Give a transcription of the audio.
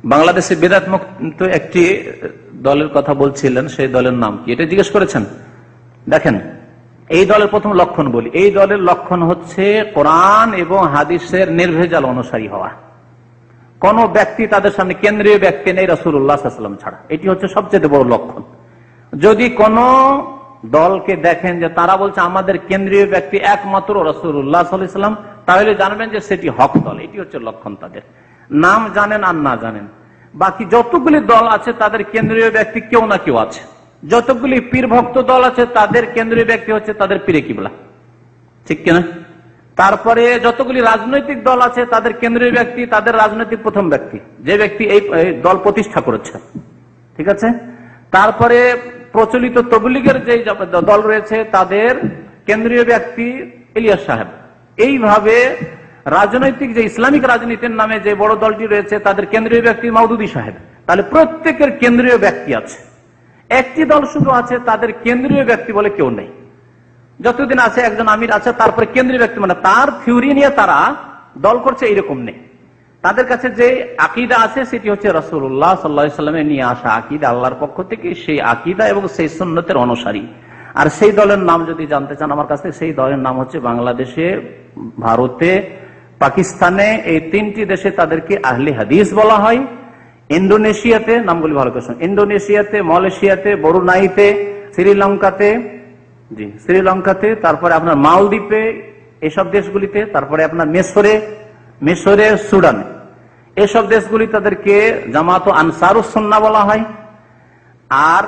বাংলাদেশে বেদাত মুক্ত একটি দলের কথা বলছিলেন, সেই দলের নাম কি এটা জিজ্ঞেস করেছেন। দেখেন, এই দলের প্রথম লক্ষণ বলি, এই দলের লক্ষণ হচ্ছে কোরআন এবং হাদিসের নির্ভেজাল অনুসারী হওয়া। কোন ব্যক্তি তাদের সামনে কেন্দ্রীয় ব্যক্তি নেই রাসূলুল্লাহ সাল্লাল্লাহু আলাইহি ওয়াসাল্লাম ছাড়া, এটি হচ্ছে সবচেয়ে বড় লক্ষণ। যদি কোন দলকে দেখেন যে তারা বলছে আমাদের কেন্দ্রীয় ব্যক্তি একমাত্র রাসূলুল্লাহ সাল্লাল্লাহু আলাইহি ওয়াসাল্লাম, তাহলে জানবেন যে সেটি হক দল। এটি হচ্ছে লক্ষণ তাদের। নাম জানেন আর না জানেন, বাকি যতগুলি দল আছে তাদের কেন্দ্রীয় ব্যক্তি কেউ না কেউ আছে। যতগুলি পীর ভক্ত দল আছে তাদের কেন্দ্রীয় ব্যক্তি হচ্ছে তাদের পীরে কিবলা, ঠিক কিনা? তারপরে যতগুলি রাজনৈতিক দল আছে তাদের কেন্দ্রীয় ব্যক্তি তাদের রাজনৈতিক প্রথম ব্যক্তি, যে ব্যক্তি এই দল প্রতিষ্ঠা করেছে, ঠিক আছে? তারপরে প্রচলিত তবলিগের যে দল রয়েছে তাদের কেন্দ্রীয় ব্যক্তি ইলিয়াস সাহেব। এইভাবে রাজনৈতিক যে ইসলামিক রাজনীতির নামে যে বড় দলটি রয়েছে তাদের কেন্দ্রীয় ব্যক্তি মাওদুদী সাহেব। তাহলে প্রত্যেকের কেন্দ্রীয় ব্যক্তি আছে। একটি দল শুধু আছে তাদের কেন্দ্রীয় ব্যক্তি বলে কেউ নেই। যতদিন আছে একজন আমির আছে, তারপরে কেন্দ্রীয় ব্যক্তি মানে তার থিওরি নিয়ে তারা দল করছে, এইরকম নেই। তাদের কাছে যে আকীদা আছে সেটি হচ্ছে রাসূলুল্লাহ সাল্লাল্লাহু আলাইহি ওয়াসাল্লামের নিয়ে আসা আকীদা, আল্লাহর পক্ষ থেকে সেই আকীদা এবং সেই সুন্নতের অনুসারী। আর সেই দলের নাম যদি জানতে চান আমার কাছে, সেই দলের নাম হচ্ছে বাংলাদেশে, ভারতে, পাকিস্তানে, এই তিনটি দেশে তাদেরকে আহলে হাদিস বলা হয়। ইন্দোনেশিয়াতে, নামগুলি ভালো করে, ইন্দোনেশিয়াতে, মালয়েশিয়াতে, বরুনাইতে, শ্রীলঙ্কাতে, তারপরে আপনার মালদ্বীপে, এসব দেশগুলিতে, তারপরে আপনার মিশরে, সুদানে, এসব দেশগুলি তাদেরকে জামাত আনসারুস সুন্নাহ বলা হয়। আর